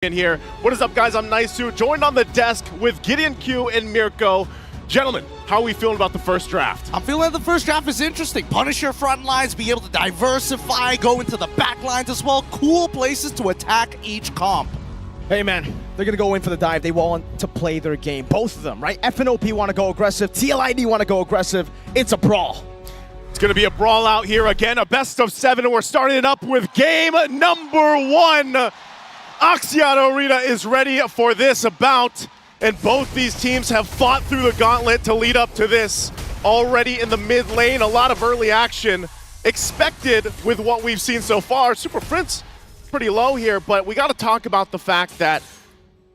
In here. What is up, guys? I'm Nisu, joined on the desk with Gideon Q and Mirko. Gentlemen, how are we feeling about the first draft? I'm feeling that the first draft is interesting. Punish your front lines, be able to diversify, go into the back lines as well. Cool places to attack each comp. Hey man, they're gonna go in for the dive. They want to play their game, both of them, right? FNOP want to go aggressive, TLID want to go aggressive. It's a brawl. It's going to be a brawl out here again, a best of 7, and we're starting it up with game number 1. Oxiana Arena is ready for this bout, and both these teams have fought through the gauntlet to lead up to this. Already in the mid lane, a lot of early action expected with what we've seen so far. Super Prince pretty low here, but we got to talk about the fact that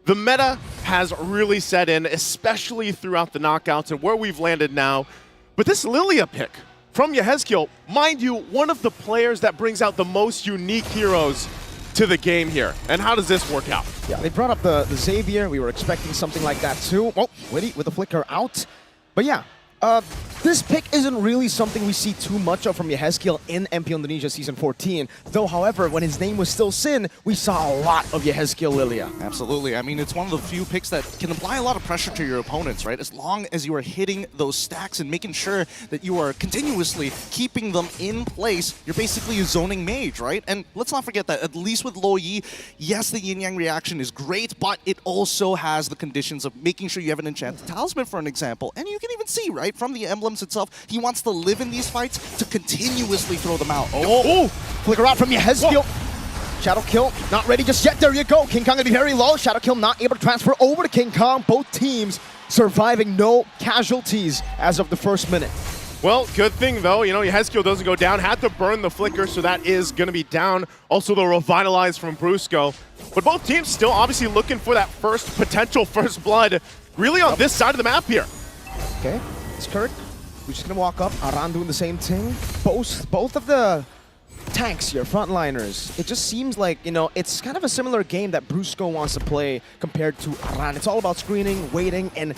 the meta has really set in, especially throughout the knockouts and where we've landed now. But this Lilia pick from Yehezkiel, mind you, one of the players that brings out the most unique heroes to the game here. And how does this work out? Yeah, they brought up the Xavier. We were expecting something like that too. Oh, Witty with the flicker out. But yeah, this pick isn't really something we see too much of from Yehezkiel in MP Indonesia Season 14. Though, however, when his name was still Sin, we saw a lot of Yehezkiel Lilia. Absolutely. I mean, it's one of the few picks that can apply a lot of pressure to your opponents, right? As long as you are hitting those stacks and making sure that you are continuously keeping them in place, you're basically a zoning mage, right? And let's not forget that, at least with Lo Yi, yes, the yin-yang reaction is great, but it also has the conditions of making sure you have an enchanted talisman, for an example. And you can even see, right, from the emblems itself, he wants to live in these fights to continuously throw them out. Oh! Flicker out from Yehezkiel. Shadow Kill, not ready just yet. There you go. King Kong gonna be very low. Shadow Kill not able to transfer over to King Kong. Both teams surviving no casualties as of the first minute. Well, good thing though, you know, Yehezkiel doesn't go down. Had to burn the flicker, so that is going to be down. Also the revitalize from Brusco. But both teams still obviously looking for that potential first blood, really on this side of the map here. Okay, it's Kirk. We're just gonna walk up. Aran doing the same thing. Both of the tanks here, frontliners. It just seems like, you know, it's kind of a similar game that Brusco wants to play compared to Aran. It's all about screening, waiting, and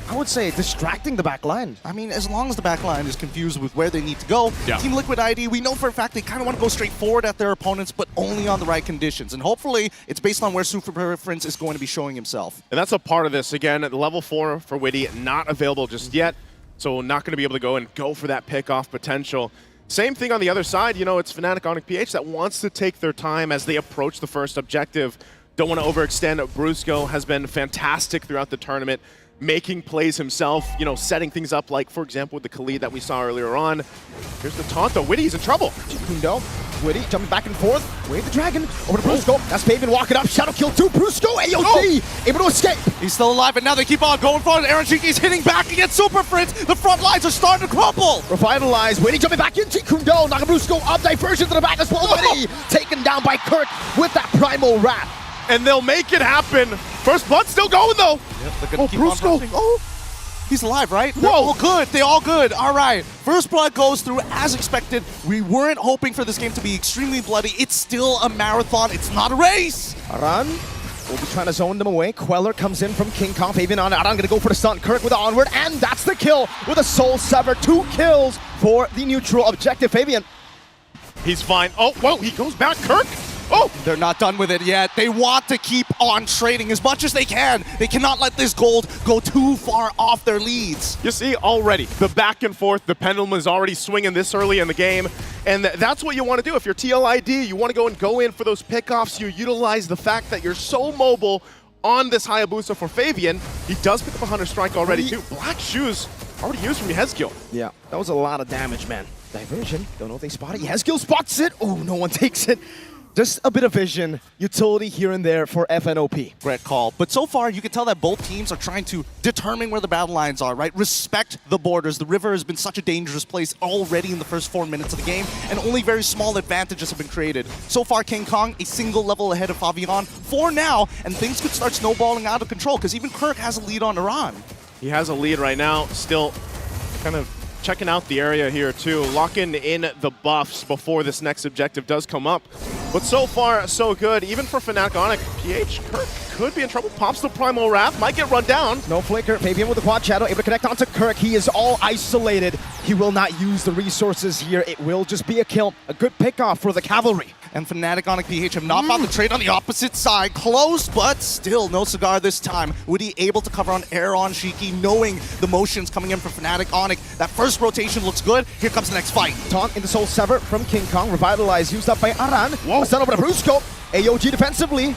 I would say distracting the back line. I mean, as long as the back line is confused with where they need to go, yeah. Team Liquid ID, we know for a fact they kind of want to go straight forward at their opponents, but only on the right conditions. And hopefully, it's based on where Super Preference is going to be showing himself. And that's a part of this. Again, at level 4 for Witty, not available just yet. So not going to be able to go for that pick-off potential. Same thing on the other side. You know, it's Fnatic Onic PH that wants to take their time as they approach the first objective. Don't want to overextend. Brusco has been fantastic throughout the tournament, making plays himself, you know, setting things up like, for example, with the Khalid that we saw earlier on. Here's the taunt, though. Witty's in trouble. Kundo, Witty jumping back and forth. Wave the dragon over to Brusco. That's Paven walking up. Shadow Kill 2. Brusco, AOC, able to escape. He's still alive, and now they keep on going for it. Aaron Shiki's hitting back against Super Prince. The front lines are starting to crumble. Revitalize. Witty jumping back into Kundo. Knocking Brusco up. Diversion to the back as well. Witty taken down by Kirk with that Primal Wrath. And they'll make it happen. First blood still going, though. Yep, they're gonna keep on running. Oh, he's alive, right? They're all good. They're all good. All right. First blood goes through as expected. We weren't hoping for this game to be extremely bloody. It's still a marathon. It's not a race. Aran will be trying to zone them away. Queller comes in from King Kong. Fabian on Aran gonna go for the stun. Kirk with the onward, and that's the kill with a Soul Sever. 2 kills for the neutral objective. Fabian. He's fine. Oh, whoa, he goes back. Kirk. Oh! They're not done with it yet. They want to keep on trading as much as they can. They cannot let this gold go too far off their leads. You see, already, the back and forth, the pendulum is already swinging this early in the game. And that's what you want to do. If you're TLID, you want to go in for those pickoffs. You utilize the fact that you're so mobile on this Hayabusa for Fabian. He does pick up a Hunter Strike already, too. Black Shoes already used from Yehezkiel. Yeah, that was a lot of damage, man. Diversion, don't know if they spot it. Yehezkiel spots it. Oh, no one takes it. Just a bit of vision, utility here and there for FNOP. Great call. But so far, you can tell that both teams are trying to determine where the battle lines are, right? Respect the borders. The river has been such a dangerous place already in the first 4 minutes of the game, and only very small advantages have been created. So far, King Kong, a single level ahead of Favion for now, and things could start snowballing out of control, because even Kirk has a lead on Iran. He has a lead right now, still kind of checking out the area here too, locking in the buffs before this next objective does come up. But so far, so good. Even for Fnatic Onic, PH, Kirk could be in trouble. Pops the Primal Wrath, might get run down. No flicker. Fabian with the quad shadow, able to connect onto Kirk. He is all isolated. He will not use the resources here. It will just be a kill. A good pickoff for the cavalry. And Fnatic, Onic, PH have not found the trade on the opposite side. Close, but still no cigar this time. Woody able to cover on Aaron Shiki, knowing the motions coming in from Fnatic, Onic. That first rotation looks good. Here comes the next fight. Taunt into Soul Sever from King Kong. Revitalize used up by Aran. Whoa. Sent over to Brusco. AOG defensively.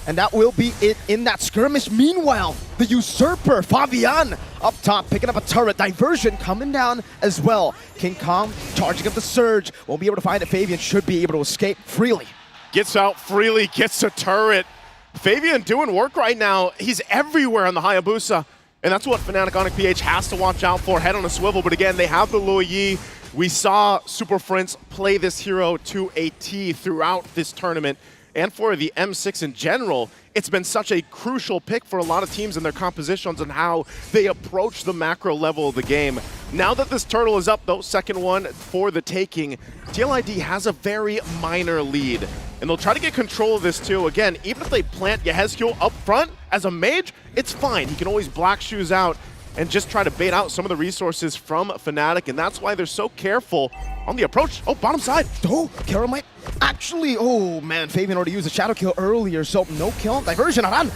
And that will be it in that skirmish. Meanwhile, the Usurper, Fabian, up top, picking up a turret. Diversion coming down as well. King Kong charging up the Surge. Won't be able to find it. Fabian should be able to escape freely. Gets out freely, gets a turret. Fabian doing work right now. He's everywhere on the Hayabusa. And that's what Fnatic Onic PH has to watch out for. Head on a swivel, but again, they have the Luo Yi. We saw Super Friends play this hero to a T throughout this tournament. And for the M6 in general, it's been such a crucial pick for a lot of teams in their compositions and how they approach the macro level of the game. Now that this turtle is up, though, second one for the taking, TLID has a very minor lead. And they'll try to get control of this too. Again, even if they plant Yehezkiel up front as a mage, it's fine. He can always Black Shoes out and just try to bait out some of the resources from Fnatic, and that's why they're so careful on the approach. Oh, bottom side. Oh, Kara might actually, oh man, Fabian already used a Shadow Kill earlier, so no kill. Diversion, Aran.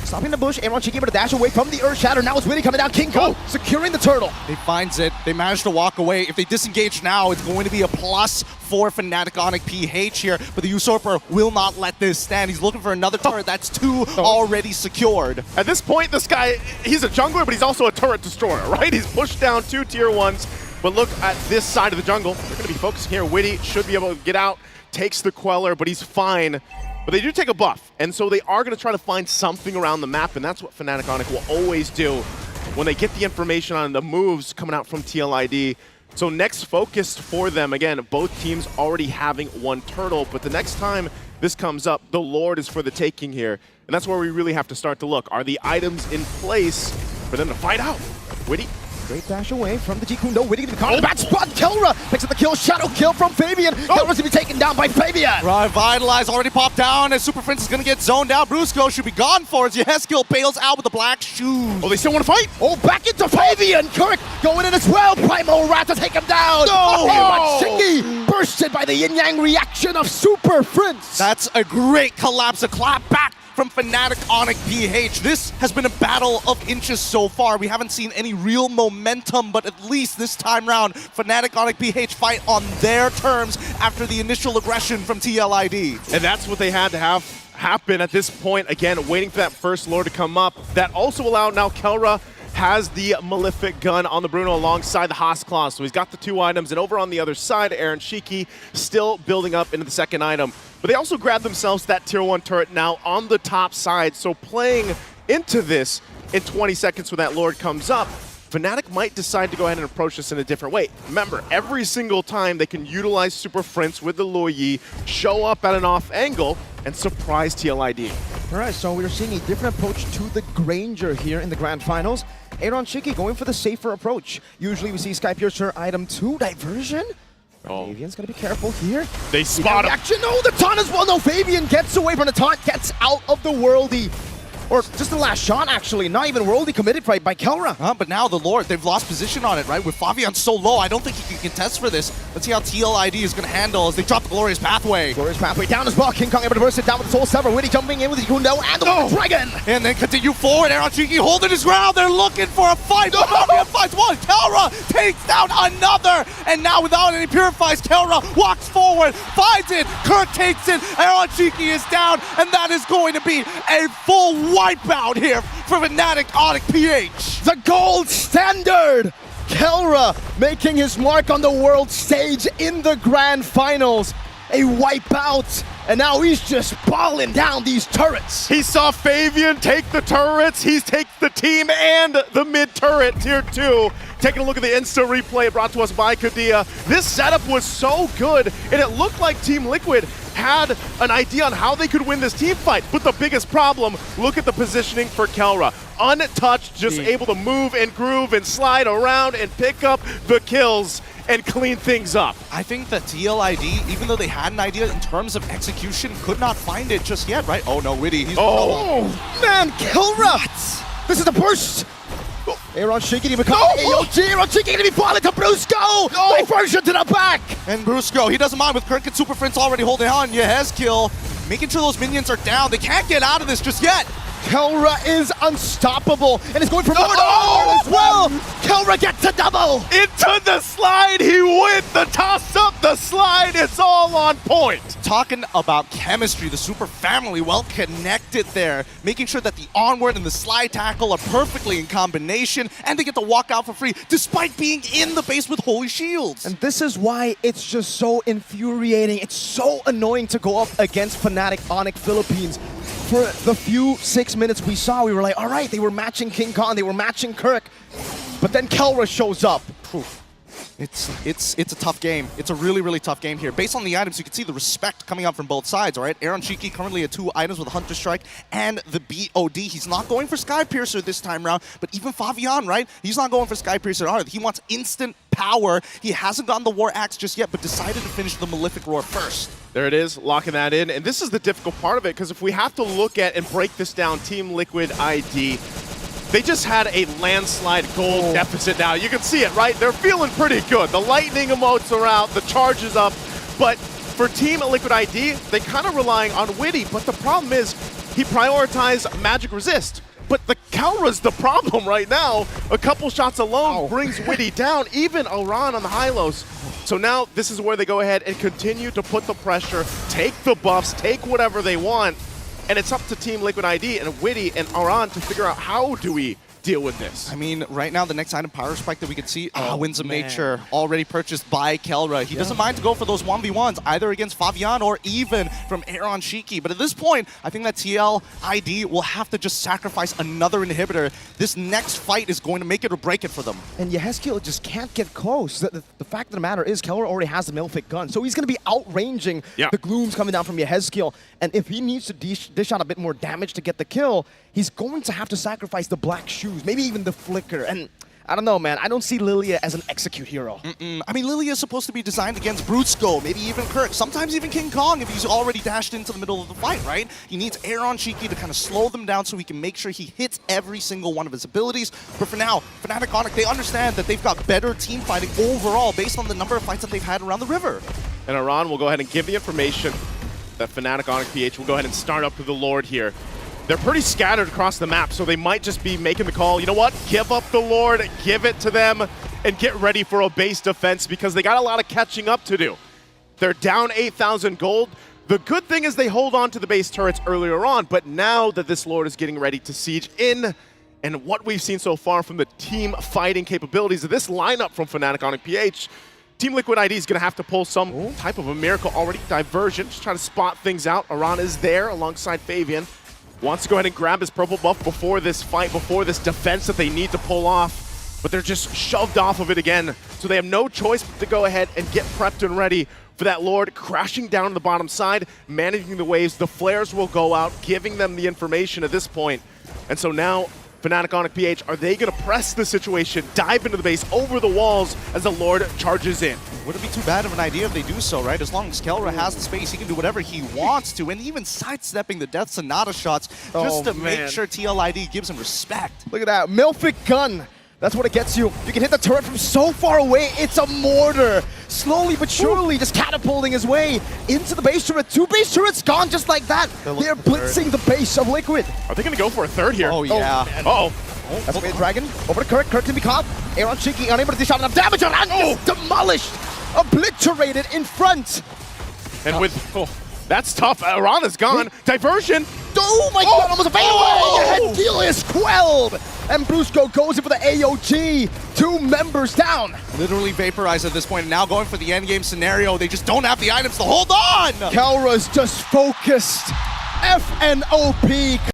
Stopping the bush, Aaron Shiki able to dash away from the Earth Shatter. Now it's Winnie coming down, King Kong securing the turtle. He finds it, they manage to walk away. If they disengage now, it's going to be a plus for Fnatic Onic PH here, but the Usurper will not let this stand. He's looking for another turret. That's two already secured. At this point, this guy, he's a jungler, but he's also a turret destroyer, right? He's pushed down 2 tier 1s, but look at this side of the jungle. They're going to be focusing here. Witty should be able to get out, takes the Queller, but he's fine. But they do take a buff, and so they are going to try to find something around the map, and that's what Fnatic Onic will always do when they get the information on the moves coming out from TLID. So next focused for them, again, both teams already having one turtle, but the next time this comes up, the Lord is for the taking here. And that's where we really have to start to look. Are the items in place for them to fight out? Witty. Great dash away from the Jikundo. Witty to the corner. Bad spot. Kelra picks up the kill. Shadow kill from Fabian. Kelra's going to be taken down by Fabian. Revitalize already popped down as Super Prince is going to get zoned out. Brusco should be gone for it. Yehezkiel bails out with the Black Shoes. Oh, they still want to fight? Oh, back into Fabian. Kirk going in as well. Primal Rat to take him down. No! Shingy bursted by the yin-yang reaction of Super Prince. That's a great collapse. A clap back from Fnatic Onic PH. This has been a battle of inches so far. We haven't seen any real momentum, but at least this time round, Fnatic Onic PH fight on their terms after the initial aggression from TLID. And that's what they had to have happen at this point. Again, waiting for that first Lord to come up. That also allowed now Kelra has the Malefic gun on the Bruno alongside the Haas Claw. So he's got the 2 items, and over on the other side, Aaron Shiki still building up into the second item. But they also grabbed themselves that tier 1 turret now on the top side. So playing into this in 20 seconds when that Lord comes up, Fnatic might decide to go ahead and approach this in a different way. Remember, every single time they can utilize Super Prince with the Luo Yi, show up at an off angle, and surprise TLID. All right, so we're seeing a different approach to the Granger here in the Grand Finals. Aaron Shiki going for the safer approach. Usually we see Skypiercer item 2, Diversion. Fabian's gonna be careful here. They spot him. Action, no, the taunt as well. No, Fabian gets away from the taunt, gets out of the worldy. Or just the last shot, actually. Not even worldy committed by Kelra. But now the Lord, they've lost position on it, right? With Fabian so low, I don't think he can contest for this. Let's see how TLID is going to handle as they drop the Glorious Pathway. Glorious Pathway down as well. King Kong able to burst it down with the Soul Sever. Witty jumping in with the Jikundo and the Dragon. And then continue forward. Aaron Shiki holding his ground. They're looking for a fight. Fabian fights one. Kelra takes down another. And now without any purifies, Kelra walks forward, finds it. Kirk takes it. Aaron Shiki is down. And that is going to be a full wipeout here for Fnatic Onic PH. The gold standard! Kelra making his mark on the world stage in the Grand Finals. A wipeout, and now he's just balling down these turrets. He saw Fabian take the turrets. He's taken the team and the mid turret, tier 2. Taking a look at the Insta replay brought to us by Kadia. This setup was so good, and it looked like Team Liquid had an idea on how they could win this team fight. But the biggest problem, look at the positioning for Kelra. Untouched, just able to move and groove and slide around and pick up the kills and clean things up. I think that TLID, even though they had an idea in terms of execution, could not find it just yet, right? Oh no, Witty, he's man, Kelra! This is the burst! Aaron Shiki to become AOG. Aaron Shiki going to be falling to Brusco. Diversion to the back. And Brusco, he doesn't mind with Kirk and Super Prince already holding on. Yehezkiel making sure those minions are down. They can't get out of this just yet. Kelra is unstoppable and is going for more as well. Kelra gets a double. Into the slide, he went. The toss up, the slide, it's all on point. Talking about chemistry, the Super family well connected there, making sure that the onward and the slide tackle are perfectly in combination, and they get to walk out for free despite being in the base with holy shields. And this is why it's just so infuriating. It's so annoying to go up against Fnatic Onic Philippines. For the few 6 minutes we saw, we were like, all right, they were matching King Khan, they were matching Kirk, but then Kelra shows up. It's a tough game. It's a really, really tough game here. Based on the items, you can see the respect coming out from both sides, all right? Aaron Shiki currently at 2 items with Hunter Strike and the BOD. He's not going for Sky Piercer this time around, but even Favian, right? He's not going for Sky Piercer either. He wants instant power. He hasn't gotten the War Axe just yet, but decided to finish the Malefic Roar first. There it is, locking that in. And this is the difficult part of it, because if we have to look at and break this down, Team Liquid ID, they just had a landslide gold deficit now. You can see it, right? They're feeling pretty good. The lightning emotes are out, the charge is up. But for Team Liquid ID, they kind of relying on Witty. But the problem is, he prioritized Magic Resist. But the Kelra's the problem right now. A couple shots alone brings Witty down, even Aran on the high-lows. So now this is where they go ahead and continue to put the pressure, take the buffs, take whatever they want. And it's up to Team Liquid ID and Witty and Aran to figure out how do we deal with this. I mean, right now, the next item, Power Spike, that we can see, Winds of Nature, already purchased by Kelra. He doesn't mind to go for those 1v1s, either against Favian or even from Aaron Shiki. But at this point, I think that TL ID will have to just sacrifice another inhibitor. This next fight is going to make it or break it for them. And Yehezkiel just can't get close. The fact of the matter is, Kelra already has the Malefic gun, so he's going to be outranging the glooms coming down from Yehezkiel. And if he needs to dish out a bit more damage to get the kill, he's going to have to sacrifice the black shoes, maybe even the flicker. And I don't know, man. I don't see Lilia as an execute hero. I mean, Lilia is supposed to be designed against Brusco, maybe even Kirk, sometimes even King Kong if he's already dashed into the middle of the fight, right? He needs Aaron Shiki to kind of slow them down so he can make sure he hits every single one of his abilities. But for now, Fnatic Onic, they understand that they've got better team fighting overall based on the number of fights that they've had around the river. And Aran will go ahead and give the information that Fnatic Onic PH will go ahead and start up to the Lord here. They're pretty scattered across the map, so they might just be making the call, you know what, give up the Lord, give it to them, and get ready for a base defense because they got a lot of catching up to do. They're down 8,000 gold. The good thing is they hold on to the base turrets earlier on, but now that this Lord is getting ready to siege in, and what we've seen so far from the team fighting capabilities of this lineup from Fnatic Onic PH, Team Liquid ID is going to have to pull some type of a miracle already. Diversion, just trying to spot things out. Aran is there alongside Fabian. Wants to go ahead and grab his purple buff before this fight, before this defense that they need to pull off. But they're just shoved off of it again. So they have no choice but to go ahead and get prepped and ready for that Lord crashing down to the bottom side, managing the waves. The flares will go out, giving them the information at this point. And so now, Fnatic Onic PH, are they going to press the situation, dive into the base, over the walls as the Lord charges in? Wouldn't be too bad of an idea if they do so, right? As long as Kelra has the space, he can do whatever he wants to, and even sidestepping the Death Sonata shots just to make sure TLID gives him respect. Look at that, Malefic gun. That's what it gets you. You can hit the turret from so far away. It's a mortar. Slowly but surely just catapulting his way into the base turret. 2 base turrets gone just like that. They're blitzing the base of Liquid. Are they going to go for a third here? Oh, yeah. That's the Dragon. Over to Kirk. Kirk can be caught. Aaron Shiki unable to dish out enough damage. Aran is demolished. Obliterated in front. And with... that's tough. Aran is gone. Diversion. Oh my god, almost a fadeaway! The headdeal is quelled! And Brusco goes in for the AOG. 2 members down. Literally vaporized at this point, and now going for the endgame scenario. They just don't have the items to hold on! Kelra's just focused. FNOP.